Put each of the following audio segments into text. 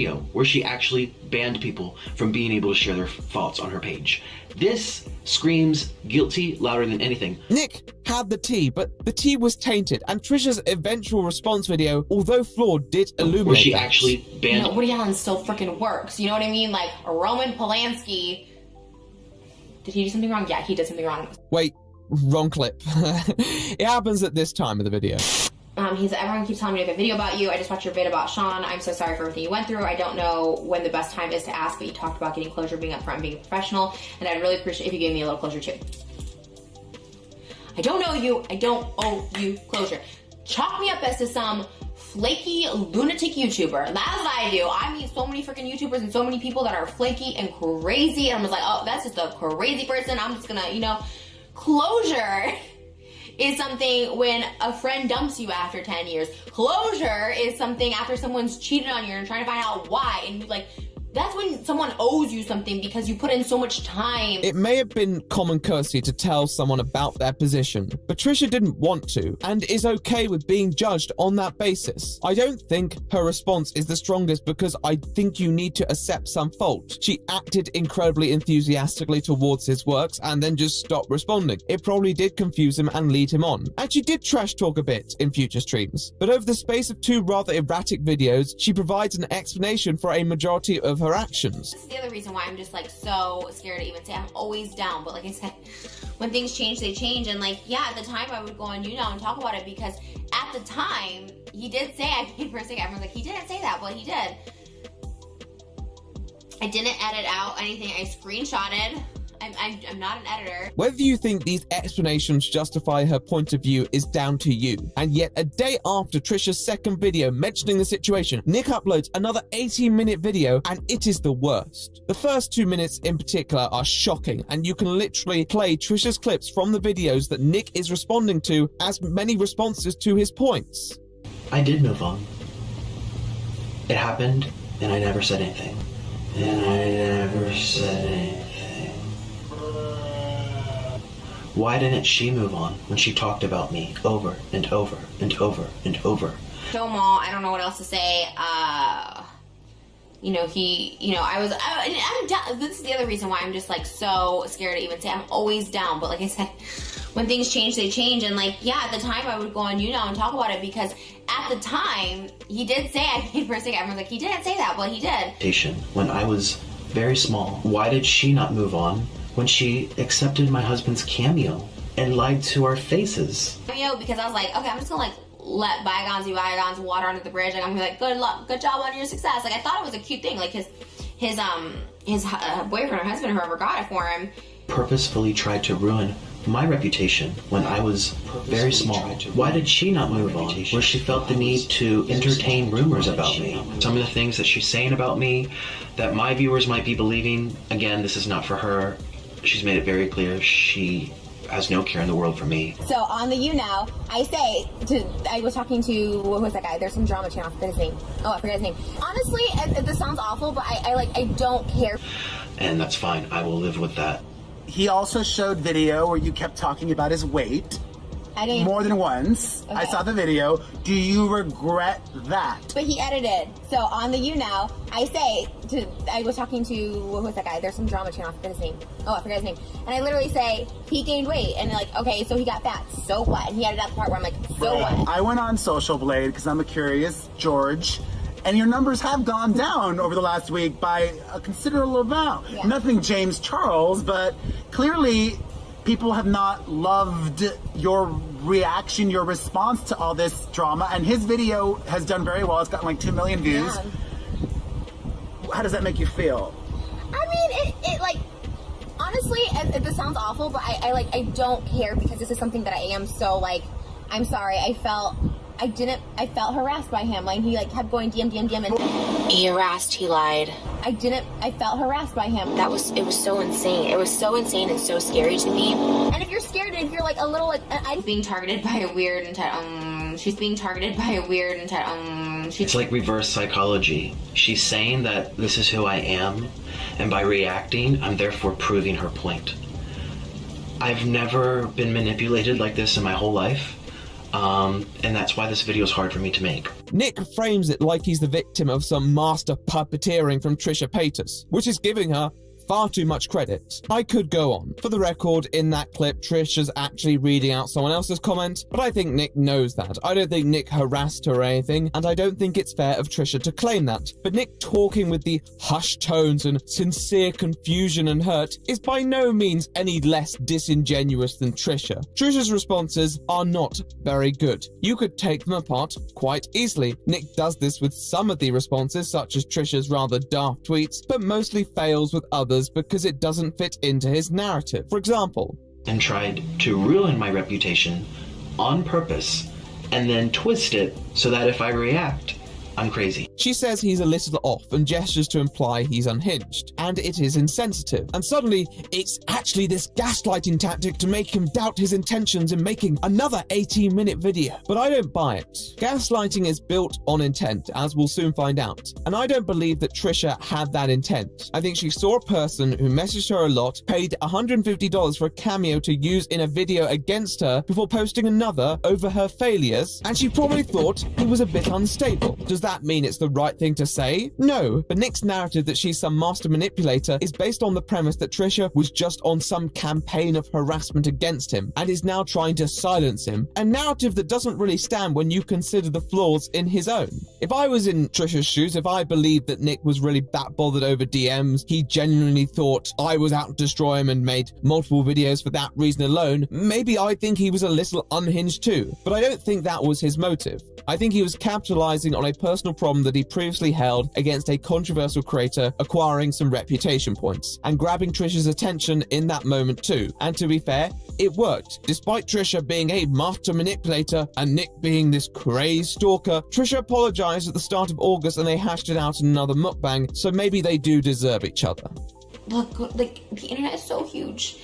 where she actually banned people from being able to share their thoughts on her page. This screams guilty louder than anything. Nick had the tea, but the tea was tainted, and Trisha's eventual response video, although flawed, did illuminate where she that. actually banned. Woody Allen still freaking works. You know what I mean? Like Roman Polanski. Did he do something wrong? Yeah, he did something wrong. Wait, wrong clip. It happens at this time of the video. Everyone keeps telling me to make a video about you. I just watched your vid about Sean. I'm so sorry for everything you went through. I don't know when the best time is to ask, but you talked about getting closure, being upfront, being professional, and I'd really appreciate if you gave me a little closure too. I don't know you. I don't owe you closure. Chalk me up as to some flaky lunatic YouTuber. That's what I do. I meet so many freaking YouTubers and so many people that are flaky and crazy, and I'm just like, oh, that's just a crazy person. I'm just gonna, closure is something when a friend dumps you after 10 years. Closure is something after someone's cheated on you and trying to find out why. And that's when someone owes you something because you put in so much time. It may have been common courtesy to tell someone about their position, but Trisha didn't want to, and is okay with being judged on that basis. I don't think her response is the strongest because I think you need to accept some fault. She acted incredibly enthusiastically towards his works and then just stopped responding. It probably did confuse him and lead him on. And she did trash talk a bit in future streams, but over the space of 2 rather erratic videos, she provides an explanation for a majority of her actions. This is the other reason why I'm just so scared to even say I'm always down. But like I said, when things change, they change. And at the time I would go on and talk about it because at the time he did say, I paid for a second, everyone's like, he didn't say that. Well, he did. I didn't edit out anything. I screenshotted. I'm not an editor. Whether you think these explanations justify her point of view is down to you. And yet, a day after Trisha's second video mentioning the situation, Nick uploads another 18-minute video, and it is the worst. The first 2 minutes in particular are shocking, and you can literally play Trisha's clips from the videos that Nick is responding to as many responses to his points. I did move on. It happened, and I never said anything. Why didn't she move on when she talked about me over and over and over and over? Domo, I don't know what else to say. I'm down. This is the other reason why I'm just so scared to even say I'm always down. But like I said, when things change, they change. And at the time I would go on and talk about it because at the time he did say I paid for a second. Everyone's like, he didn't say that. Well, he did. When I was very small, why did she not move on when she accepted my husband's cameo and lied to our faces? Because I was like, okay, I'm just gonna let bygones be bygones, water under the bridge. I'm gonna be like, good luck, good job on your success. I thought it was a cute thing. His boyfriend or husband, whoever got it for him, purposefully tried to ruin my reputation when I was very small. Why did she not move on where she felt the need to entertain rumors about me? Some of the things that she's saying about me that my viewers might be believing, again, this is not for her. She's made it very clear she has no care in the world for me. So on the You Now, I was talking to, who was that guy? There's some drama channel, I forget his name. Oh, I forget his name. Honestly, this sounds awful, but I don't care. And that's fine, I will live with that. He also showed video where you kept talking about his weight. I didn't. More than once. Okay. I saw the video. Do you regret that? But he edited. So on the You Now, I was talking to, who was that guy? There's some drama channel, I forget his name. Oh, I forget his name. And I literally say, he gained weight. And okay, so he got fat. So what? And he edited out the part where I'm like, so what? I went on Social Blade because I'm a curious George. And your numbers have gone down over the last week by a considerable amount. Yeah. Nothing James Charles, but clearly people have not loved your reaction, your response to all this drama. And his video has done very well. It's gotten 2 million views. Yeah. How does that make you feel? I mean, honestly, this sounds awful, but I don't care because this is something that I am so I'm sorry, I felt harassed by him. He kept going DM and he harassed, he lied. I felt harassed by him. It was so insane. It was so insane and so scary to me. And if you're scared and if you're a little I'm being targeted by a weird she's being targeted by a weird It's like reverse psychology. She's saying that this is who I am, and by reacting, I'm therefore proving her point. I've never been manipulated like this in my whole life. and that's why this video is hard for me to make. Nick frames it like he's the victim of some master puppeteering from Trisha Paytas, which is giving her far too much credit. I could go on. For the record, in that clip, Trisha's actually reading out someone else's comment, but I think Nick knows that. I don't think Nick harassed her or anything, and I don't think it's fair of Trisha to claim that. But Nick talking with the hushed tones and sincere confusion and hurt is by no means any less disingenuous than Trisha. Trisha's responses are not very good. You could take them apart quite easily. Nick does this with some of the responses, such as Trisha's rather daft tweets, but mostly fails with others because it doesn't fit into his narrative. For example, and tried to ruin my reputation on purpose and then twist it so that if I react, I'm crazy. She says he's a little off and gestures to imply he's unhinged, and it is insensitive. And suddenly, it's actually this gaslighting tactic to make him doubt his intentions in making another 18-minute video. But I don't buy it. Gaslighting is built on intent, as we'll soon find out. And I don't believe that Trisha had that intent. I think she saw a person who messaged her a lot, paid $150 for a cameo to use in a video against her before posting another over her failures, and she probably thought he was a bit unstable. Does that mean it's the right thing to say? No, but Nick's narrative that she's some master manipulator is based on the premise that Trisha was just on some campaign of harassment against him and is now trying to silence him, a narrative that doesn't really stand when you consider the flaws in his own. If I was in Trisha's shoes, if I believed that Nick was really that bothered over DMs, he genuinely thought I was out to destroy him and made multiple videos for that reason alone, maybe I'd think he was a little unhinged too. But I don't think that was his motive. I think he was capitalizing on a personal problem that he previously held against a controversial creator, acquiring some reputation points, and grabbing Trisha's attention in that moment too. And to be fair, it worked. Despite Trisha being a master manipulator and Nick being this crazed stalker, Trisha apologized at the start of August and they hashed it out in another mukbang, so maybe they do deserve each other. Look, like, the internet is so huge.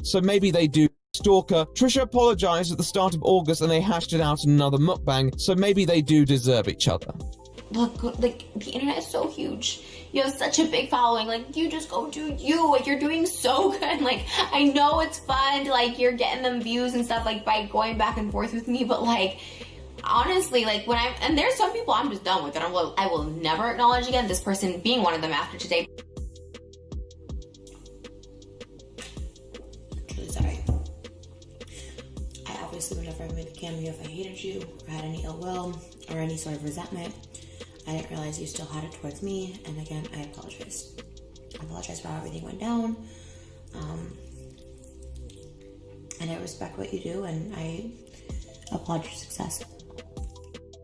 So maybe they do. Stalker. Trisha apologized at the start of August and they hashed it out in another mukbang, so maybe they do deserve each other. Look, like, the internet is so huge. You have such a big following. Like, you just go do you. Like, you're doing so good. Like, I know it's fun. Like, you're getting them views and stuff, like, by going back and forth with me. But, like, honestly, like, and there's some people I'm just done with. And I will never acknowledge again. This person being one of them after today. Truly sorry. Obviously, whenever I made a cameo, if I hated you or had any ill will or any sort of resentment, I didn't realize you still had it towards me. And again, I apologize. I apologize for how everything went down. And I respect what you do, and I applaud your success.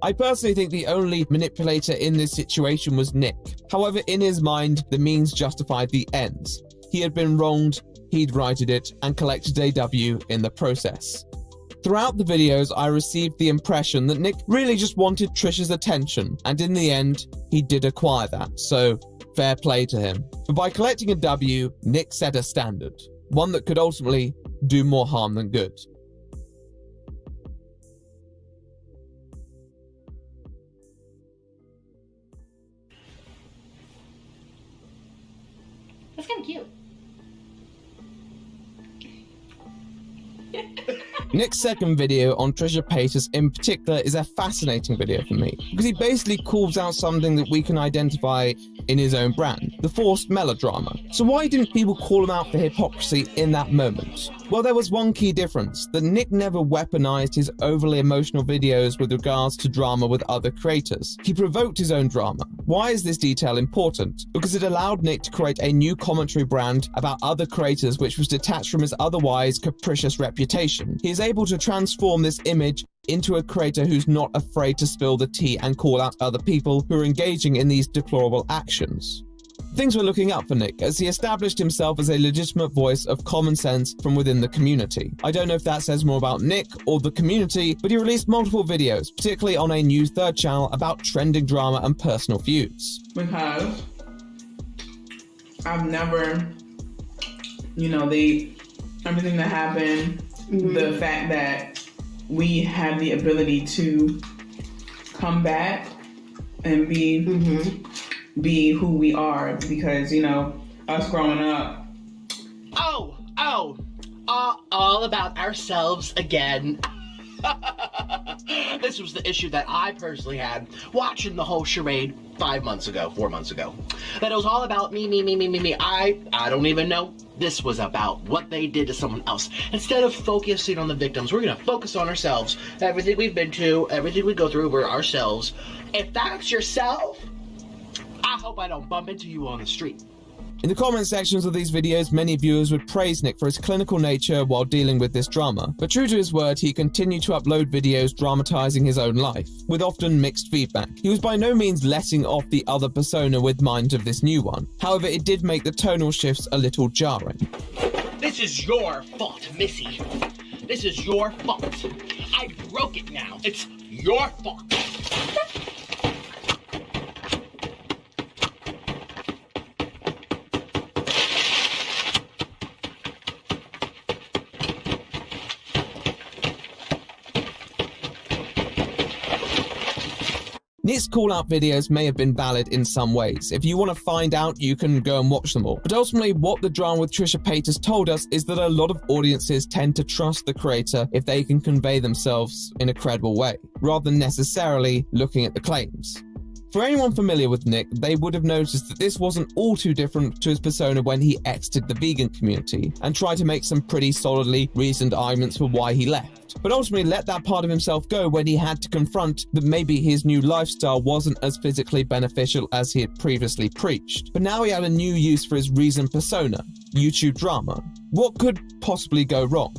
I personally think the only manipulator in this situation was Nick. However, in his mind, the means justified the ends. He had been wronged, he'd righted it, and collected a W in the process. Throughout the videos, I received the impression that Nick really just wanted Trisha's attention, and in the end, he did acquire that, so fair play to him. But by collecting a W, Nick set a standard, one that could ultimately do more harm than good. That's kind of cute. Nick's second video on Trisha Paytas in particular is a fascinating video for me, because he basically calls out something that we can identify in his own brand, the forced melodrama. So why didn't people call him out for hypocrisy in that moment? Well, there was one key difference, that Nick never weaponized his overly emotional videos with regards to drama with other creators. He provoked his own drama. Why is this detail important? Because it allowed Nick to create a new commentary brand about other creators which was detached from his otherwise capricious reputation. He is able to transform this image into a creator who's not afraid to spill the tea and call out other people who are engaging in these deplorable actions. Things were looking up for Nick as he established himself as a legitimate voice of common sense from within the community. I don't know if that says more about Nick or the community, but he released multiple videos, particularly on a new third channel about trending drama and personal feuds. Because I've never, everything that happened, the fact that we have the ability to come back and be who we are, because us growing up. all about ourselves again. This was the issue that I personally had watching the whole charade 4 months ago. That it was all about me. I don't even know. This was about what they did to someone else. Instead of focusing on the victims, we're gonna focus on ourselves. Everything we've been to, everything we go through, we're ourselves. If that's yourself, I hope I don't bump into you on the street. In the comment sections of these videos, many viewers would praise Nick for his clinical nature while dealing with this drama. But true to his word, he continued to upload videos dramatizing his own life, with often mixed feedback. He was by no means letting off the other persona with mind of this new one. However, it did make the tonal shifts a little jarring. This is your fault, Missy. This is your fault. I broke it now. It's your fault. Nick's call-out videos may have been valid in some ways. If you want to find out, you can go and watch them all. But ultimately, what the drama with Trisha Paytas told us is that a lot of audiences tend to trust the creator if they can convey themselves in a credible way, rather than necessarily looking at the claims. For anyone familiar with Nick, they would have noticed that this wasn't all too different to his persona when he exited the vegan community and tried to make some pretty solidly reasoned arguments for why he left. But ultimately let that part of himself go when he had to confront that maybe his new lifestyle wasn't as physically beneficial as he had previously preached. But now he had a new use for his reasoned persona, YouTube drama. What could possibly go wrong?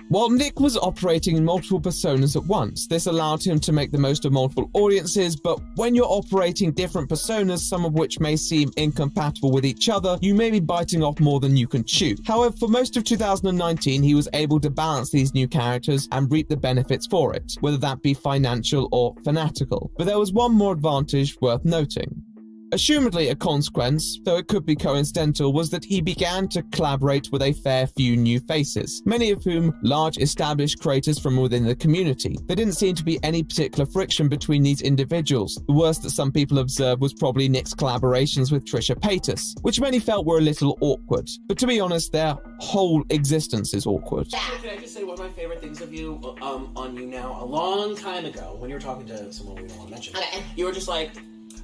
While Nick was operating in multiple personas at once, this allowed him to make the most of multiple audiences, but when you're operating different personas, some of which may seem incompatible with each other, you may be biting off more than you can chew. However, for most of 2019, he was able to balance these new characters and reap the benefits for it, whether that be financial or fanatical. But there was one more advantage worth noting. Assumedly a consequence, though it could be coincidental, was that he began to collaborate with a fair few new faces, many of whom large established creators from within the community. There didn't seem to be any particular friction between these individuals. The worst that some people observed was probably Nick's collaborations with Trisha Paytas, which many felt were a little awkward. But to be honest, their whole existence is awkward. Can I just say one of my favorite things of you, on you now, a long time ago, when you were talking to someone we don't want to mention, you were just like,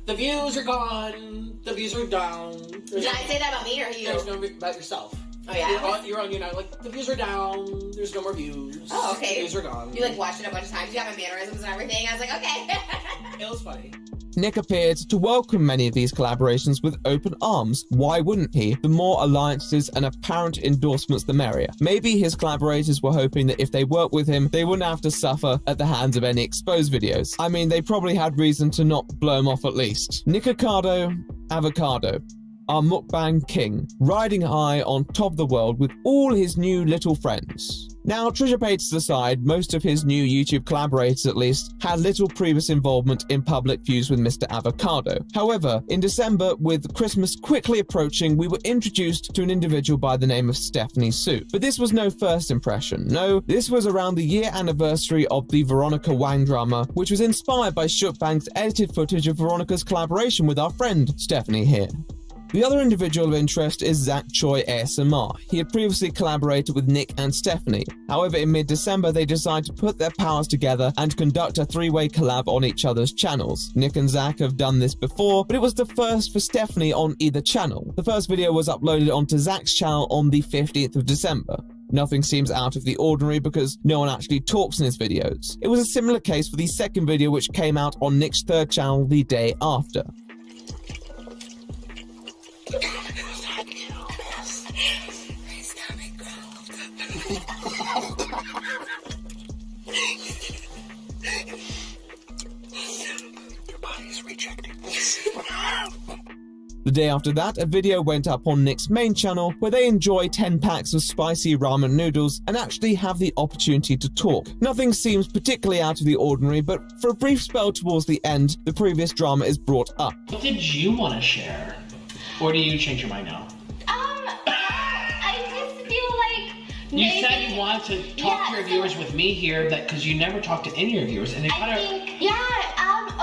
the views are gone. The views are down. Did I say that about me or you? There's no about yourself. Oh yeah. You're on you now. Like the views are down. There's no more views. Oh okay. The views are gone. You like watched it a bunch of times. You got my mannerisms and everything. I was like, okay. It was funny. Nick appeared to welcome many of these collaborations with open arms. Why wouldn't he? The more alliances and apparent endorsements, the merrier. Maybe his collaborators were hoping that if they worked with him, they wouldn't have to suffer at the hands of any exposed videos. I mean, they probably had reason to not blow him off at least. Nick Avocado, our mukbang king, riding high on top of the world with all his new little friends. Now, Trisha Paytas aside, most of his new YouTube collaborators at least had little previous involvement in public views with Mr. Avocado. However, in December, with Christmas quickly approaching, we were introduced to an individual by the name of Stephanie Sue. But this was no first impression. No, this was around the year anniversary of the Veronica Wang drama, which was inspired by Shookbang's edited footage of Veronica's collaboration with our friend Stephanie here. The other individual of interest is Zach Choi ASMR. He had previously collaborated with Nick and Stephanie. However, in mid-December, they decided to put their powers together and conduct a three-way collab on each other's channels. Nick and Zach have done this before, but it was the first for Stephanie on either channel. The first video was uploaded onto Zach's channel on the 15th of December. Nothing seems out of the ordinary because no one actually talks in his videos. It was a similar case for the second video, which came out on Nick's third channel the day after. Your body's rejecting this. The day after that, a video went up on Nick's main channel where they enjoy 10 packs of spicy ramen noodles and actually have the opportunity to talk. Nothing seems particularly out of the ordinary, but for a brief spell towards the end, the previous drama is brought up. What did you want to share? Or do you change your mind now? I just feel like You maybe, said you wanted to talk to your viewers with me here, that because you never talk to any of your viewers, and they kind of.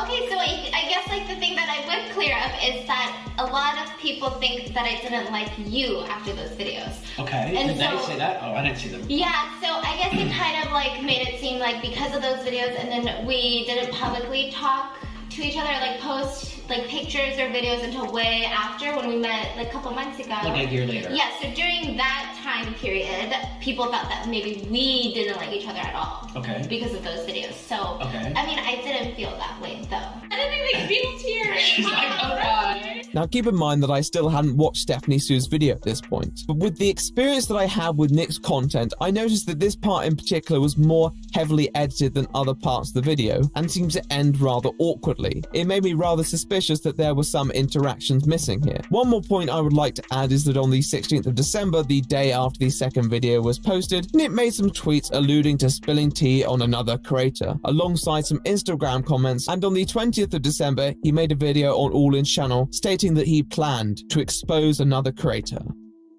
okay, so I guess like the thing that I would clear up is that a lot of people think that I didn't like you after those videos. Okay, and did they say that? Oh, I didn't see them. Yeah, so I guess it kind of like made it seem like because of those videos, and then we didn't publicly talk to each other, like post like pictures or videos until way after when we met like a couple months ago. Like a year later. Yeah, so during that time period, people thought that maybe we didn't like each other at all. Okay. Because of those videos. So, okay. I mean, I didn't feel that way though. I didn't make people tears. She's like, oh God. Now keep in mind that I still hadn't watched Stephanie Sue's video at this point, but with the experience that I had with Nick's content, I noticed that this part in particular was more heavily edited than other parts of the video and seemed to end rather awkwardly. It made me rather suspicious that there were some interactions missing here. One more point I would like to add is that on the 16th of December, the day after the second video was posted, Nick made some tweets alluding to spilling tea on another creator, alongside some Instagram comments, and on the 20th of December, he made a video on All In's channel stating that he planned to expose another creator.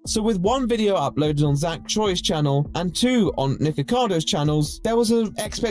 So with one video uploaded on Zach Choi's channel and two on Nick Ricardo's channels, there was an expectation